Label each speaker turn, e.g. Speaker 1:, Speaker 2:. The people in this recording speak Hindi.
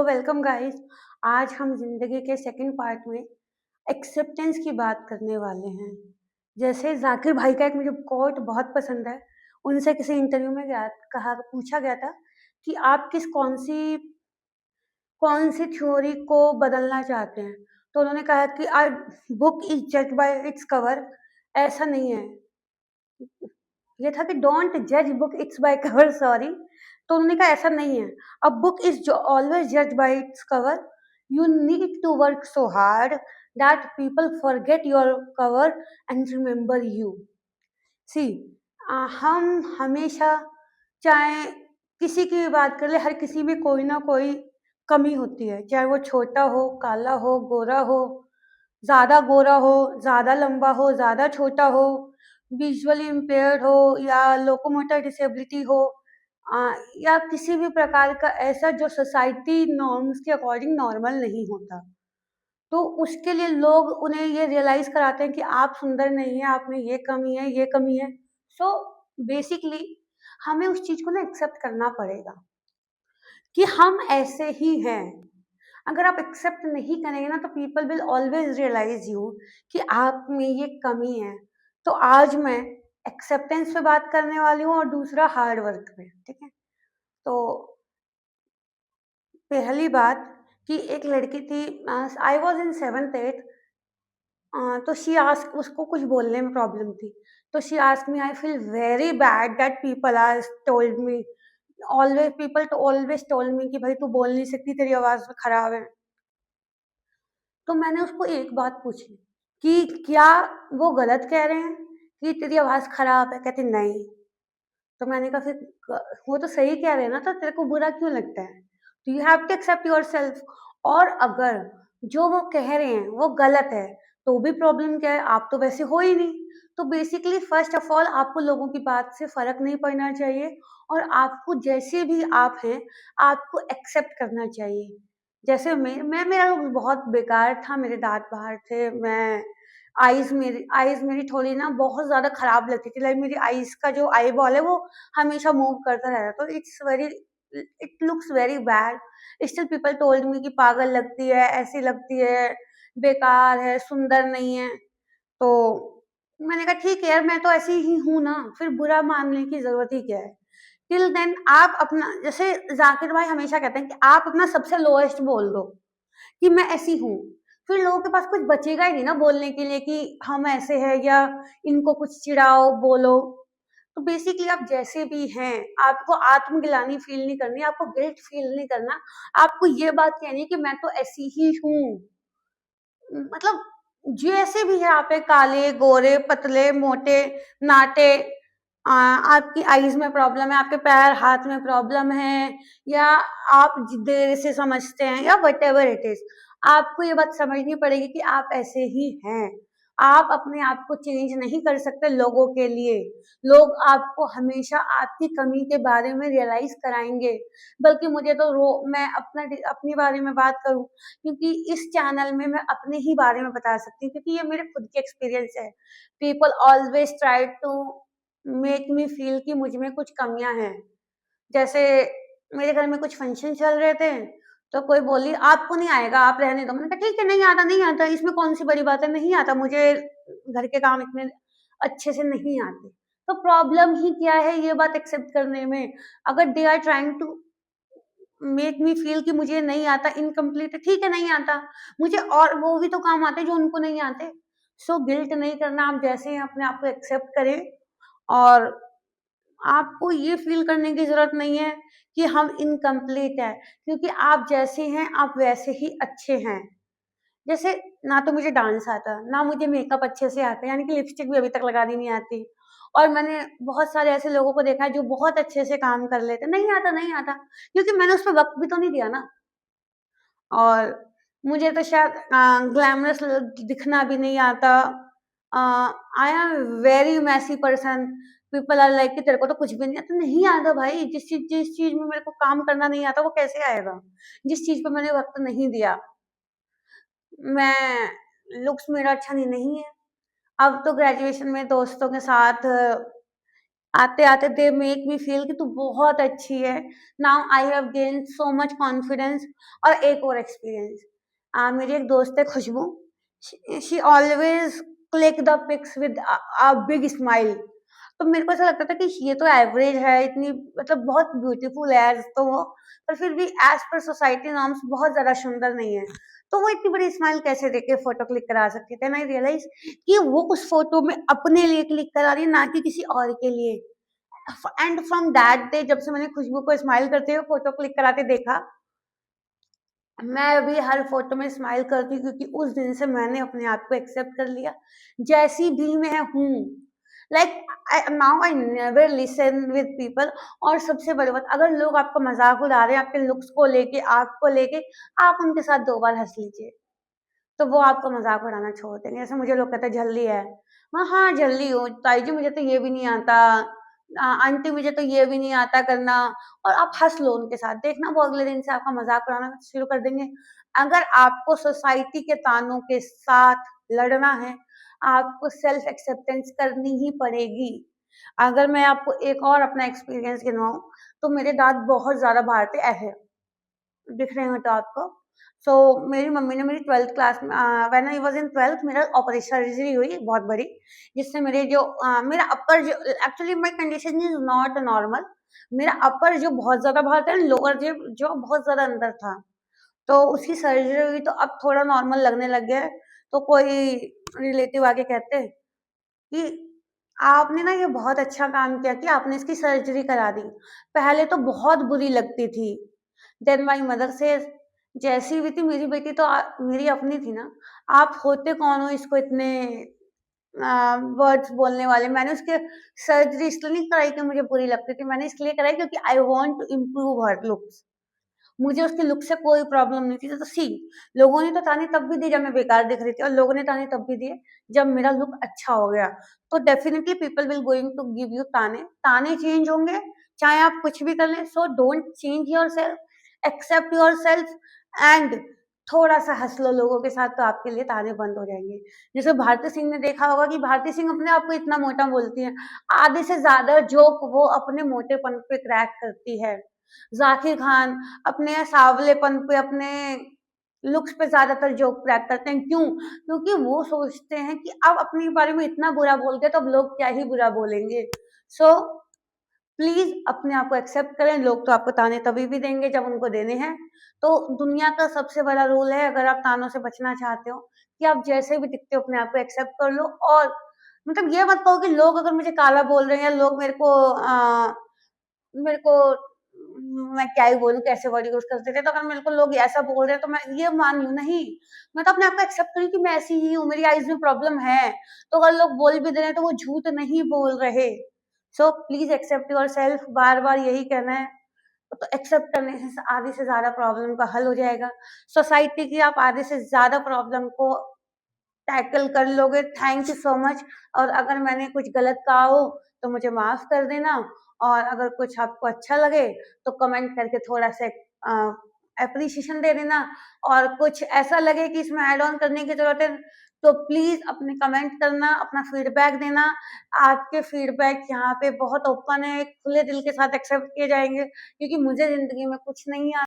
Speaker 1: Welcome guys. आज हम जिंदगी के सेकंड पार्ट में एक्सेप्टेंस की बात करने वाले हैं। जैसे जाकिर भाई का एक मुझे कोट बहुत पसंद है। उनसे किसी इंटरव्यू में कहा पूछा गया था कि आप कौन सी थ्योरी को बदलना चाहते हैं। तो उन्होंने कहा कि आर बुक इज जज बाय इट्स कवर। ऐसा नहीं है। ये था कि डोंट जज book its by cover, sorry. तो उन्होंने कहा ऐसा नहीं है। अ बुक इज ऑलवेज जज by its cover. You need to work so hard that people forget your cover and remember you. See, हम हमेशा, चाहे किसी की भी बात कर ले, हर किसी में कोई ना कोई कमी होती है। चाहे वो छोटा हो, काला हो, गोरा हो, ज़्यादा गोरा हो, ज़्यादा लंबा हो, ज़्यादा छोटा हो, विजुअली इम्पेयर्ड हो या लोकोमोटर डिसेबिलिटी हो, या किसी भी प्रकार का ऐसा जो सोसाइटी नॉर्म्स के अकॉर्डिंग नॉर्मल नहीं होता। तो उसके लिए लोग उन्हें ये रियलाइज़ कराते हैं कि आप सुंदर नहीं हैं, आप में ये कमी है, ये कमी है। सो बेसिकली हमें उस चीज़ को ना एक्सेप्ट करना पड़ेगा कि हम ऐसे ही हैं। अगर आप एक्सेप्ट नहीं करेंगे ना तो people will always realise you कि आप में ये कमी है। तो आज मैं एक्सेप्टेंस पे बात करने वाली हूँ और दूसरा हार्ड वर्क पे, ठीक है। तो पहली बात कि एक लड़की थी, I was in 7th 8th। तो शी आस्क, उसको कुछ बोलने में प्रॉब्लम थी। तो she ask me, I feel very bad that people are told me, always told me कि भाई तू बोल नहीं सकती, तेरी आवाज़ खराब है। तो मैंने उसको एक बात पूछी कि क्या वो गलत कह रहे हैं कि तेरी आवाज़ खराब है? कहती नहीं। तो मैंने कहा फिर वो तो सही कह रहे हैं ना, तो तेरे को बुरा क्यों लगता है? तो you have to accept yourself. और अगर जो वो कह रहे हैं वो गलत है तो भी प्रॉब्लम क्या है? आप तो वैसे हो ही नहीं। तो बेसिकली फर्स्ट ऑफ ऑल आपको लोगों की बात से फ़र्क नहीं पड़ना चाहिए और आपको जैसे भी आप हैं, आपको एक्सेप्ट करना चाहिए। जैसे मैं मेरा लुक बहुत बेकार था, मेरे दाँत बाहर थे, मैं आईज़ मेरी थोड़ी ना बहुत ज़्यादा खराब लगती थी। लाइक मेरी आईज़ का जो आई बॉल है वो हमेशा मूव करता रहता, तो it looks very bad. Still people told me कि पागल लगती है, ऐसी लगती है, बेकार है, सुंदर नहीं है। तो मैंने कहा ठीक है यार, मैं तो ऐसी ही हूँ ना, फिर बुरा मानने की ज़रूरत ही क्या है? टिल देन आप अपना, जैसे ज़ाकिर भाई हमेशा कहते हैं कि आप अपना सबसे लोएस्ट बोल दो कि मैं ऐसी हूँ। फिर लोगों के पास कुछ बचेगा ही नहीं ना बोलने के लिए कि हम ऐसे हैं या इनको कुछ चिढ़ाओ, बोलो। तो बेसिकली आप जैसे भी हैं, आपको आत्मग्लानि फ़ील नहीं करनी, आपको गिल्ट फ़ील नहीं करना। आपको ये बात कहनी है कि मैं तो ऐसी ही हूँ। मतलब जैसे भी हैं आप, काले, गोरे, पतले, मोटे, नाटे, आपकी आईज़ में प्रॉब्लम है, आपके पैर, हाथ में प्रॉब्लम है, या आप देर से समझते हैं, या व्हाटएवर इट इज़, आपको ये बात समझनी पड़ेगी कि आप ऐसे ही हैं। आप अपने आप को चेंज नहीं कर सकते लोगों के लिए। लोग आपको हमेशा आपकी कमी के बारे में रियलाइज़ कराएँगे। बल्कि मुझे तो मैं अपने बारे में बात करूँ, क्योंकि इस चैनल में मैं अपने ही बारे में बता सकती हूँ, क्योंकि ये मेरे खुद के एक्सपीरियंस है। People always try to make me feel कि मुझ में कुछ कमियां हैं। जैसे मेरे घर में कुछ फंक्शन चल रहे थे, तो कोई बोली आपको नहीं आएगा, आप रहने दो। मैंने कहा ठीक है, नहीं आता नहीं आता, इसमें कौन सी बड़ी बात है, नहीं आता मुझे, घर के काम इतने अच्छे से नहीं आते। तो प्रॉब्लम ही क्या है ये बात एक्सेप्ट करने में? अगर they are trying to make me feel कि मुझे नहीं आता, इनकम्प्लीट है, ठीक है नहीं आता मुझे, और वो भी तो काम आते जो उनको नहीं आते। सो गिल्ट नहीं करना, आप जैसे हैं अपने आप को एक्सेप्ट करें। और आपको ये फील करने की जरूरत नहीं है कि हम इनकम्प्लीट है, क्योंकि आप जैसे हैं आप वैसे ही अच्छे हैं। जैसे ना तो मुझे डांस आता, ना मुझे मेकअप अच्छे से आता, यानी कि लिपस्टिक भी अभी तक लगानी नहीं आती। और मैंने बहुत सारे ऐसे लोगों को देखा है जो बहुत अच्छे से काम कर लेते, नहीं आता नहीं आता, क्योंकि मैंने उस पर वक्त भी तो नहीं दिया ना। और मुझे तो शायद ग्लैमरस दिखना भी नहीं आता। I am very messy person. People are like कि तेरे को तो कुछ भी नहीं आता। नहीं आता भाई, जिस चीज में मेरे को काम करना नहीं आता वो कैसे आएगा? जिस चीज पे मैंने वक्त नहीं दिया। मैं लुक्स मेरा अच्छा नहीं है। अब तो ग्रेजुएशन में दोस्तों के साथ आते-आते दे मेक मी फील कि तू बहुत अच्छी है। Now I have gained so much confidence. और एक और एक्सपीरियंस, मेरी एक दोस्त है Khushboo, she always click the pics with big smile. तो मेरे को ऐसा लगता था कि ये तो एवरेज है, इतनी मतलब बहुत ब्यूटीफुल है तो वो, पर फिर भी एज़ पर सोसाइटी नॉर्म्स बहुत ज़्यादा सुंदर नहीं है। तो वो इतनी बड़ी स्माइल कैसे देके फ़ोटो क्लिक करा सकती है? देन आई रियलाइज़ कि वो उस फ़ोटो में अपने लिए क्लिक करा रही है, ना कि किसी और के लिए। एंड फ्रॉम दैट डे, जब से मैंने खुशबू को स्माइल करते हुए फ़ोटो क्लिक कराते देखा, मैं अभी हर फ़ोटो में स्माइल करती हूँ, क्योंकि उस दिन से मैंने अपने आप को एक्सेप्ट कर लिया, जैसी भी मैं हूँ। Like now I never listen with people. और सबसे बड़ी बात, अगर लोग आपका मज़ाक उड़ा रहे हैं आपके लुक्स को लेके, आपको लेके, आप उनके साथ 2 बार हँस लीजिए, तो वो आपका मज़ाक उड़ाना छोड़ देंगे। जैसे मुझे लोग कहते हैं झल्ली है, मैं हाँ, झल्ली हूँ, ताई जी मुझे तो ये भी नहीं आता, आंटी मुझे तो ये भी नहीं आता करना, और आप हँस लो उनके साथ, देखना वो अगले दिन से आपका मज़ाक उड़ाना शुरू कर देंगे। अगर आपको सोसाइटी के तानों के साथ लड़ना है, आपको सेल्फ एक्सेप्टेंस करनी ही पड़ेगी। अगर मैं आपको एक और अपना एक्सपीरियंस गिनवाऊँ, तो मेरे दाँत बहुत ज़्यादा बाहर थे ऐसे। दिख रहे हो तो आपको। सो मेरी मम्मी ने मेरी 12th क्लास में, when I was in 12th, मेरा ऑपरेशन सर्जरी हुई बहुत बड़ी, जिससे मेरे जो मेरा अपर जो, actually my condition is not normal. मेरा अपर जो बहुत ज़्यादा बाहर था, लोअर जो बहुत ज़्यादा अंदर था। तो उसकी सर्जरी हुई तो अब थोड़ा नॉर्मल लगने लग गया है। तो कोई रिलेटिव आके कहते कि आपने ना ये बहुत अच्छा काम किया कि आपने इसकी सर्जरी करा दी। पहले तो बहुत बुरी लगती थी। देन माय मदर सेज, जैसी भी थी मेरी बेटी तो मेरी अपनी थी ना, आप होते कौन हो इसको इतने वर्ड्स बोलने वाले। मैंने उसके सर्जरी इसलिए नहीं कराई कि मुझे बुरी लगती थी, मैंने इसलिए कराई क्योंकि I want to improve her looks. मुझे उसके लुक से कोई प्रॉब्लम नहीं थी। तो सी, लोगों ने तो ताने तब भी दी जब मैं बेकार दिख रही थी, और लोगों ने ताने तब भी दिए जब मेरा लुक अच्छा हो गया। तो definitely people will going to give you ताने। ताने चेंज होंगे, चाहे आप कुछ भी कर लें। So don't change yourself, accept yourself, and थोड़ा-सा हँस लो लोगों के साथ, तो आपके लिए ताने बंद हो जाएँगे। जैसे भारती सिंह ने देखा होगा कि भारती सिंह अपने आप को इतना मोटा बोलती हैं, आधे से ज़्यादा जोक वो अपने मोटेपन पे क्रैक करती है। ज़ाकिर खान अपने सांवलेपन पे, अपने लुक्स पे ज़्यादातर जोक क्रैक करते हैं। क्यों? क्योंकि वो सोचते हैं कि अब अपने बारे में इतना बुरा बोल दिया तो अब लोग क्या ही बुरा बोलेंगे। सो प्लीज़ अपने आप को एक्सेप्ट करें, लोग तो आपको ताने तभी भी देंगे जब उनको देने हैं। तो दुनिया का सबसे बड़ा रूल है, अगर आप तानों से बचना चाहते हो, कि आप जैसे भी दिखते हो अपने आप को एक्सेप्ट कर लो। और मतलब ये मत कहो कि लोग अगर मुझे काला बोल रहे हैं, या लोग मेरे को मैं क्या ही बोलूँ, कैसे वर्ड यूज़ करते थे, तो अगर मेरे को लोग ऐसा बोल रहे हैं तो मैं ये मान लूँ, नहीं, मैं तो अपने आप को एक्सेप्ट करूँ कि मैं ऐसी ही हूँ, मेरी आईज़ में प्रॉब्लम है। तो अगर लोग बोल भी दे रहे हैं तो वो झूठ नहीं बोल रहे। सो प्लीज़ एक्सेप्ट योरसेल्फ, बार-बार यही कहना है। तो एक्सेप्ट करने से आधे से ज़्यादा प्रॉब्लम का हल हो जाएगा। सोसाइटी की आप आधे से ज़्यादा प्रॉब्लम को टैकल कर लोगे। Thank you so much. और अगर मैंने कुछ गलत कहा हो तो मुझे माफ़ कर देना, और अगर कुछ आपको अच्छा लगे तो कमेंट करके थोड़ा-सा एप्रिसिएशन दे देना, और कुछ ऐसा लगे कि इसमें ऐड ऑन करने की ज़रूरत है, तो प्लीज़ अपने कमेंट करना, अपना फीडबैक देना। आपके फीडबैक यहाँ पे बहुत ओपन है, खुले दिल के साथ एक्सेप्ट किए जाएँगे, क्योंकि मुझे ज़िंदगी में कुछ नहीं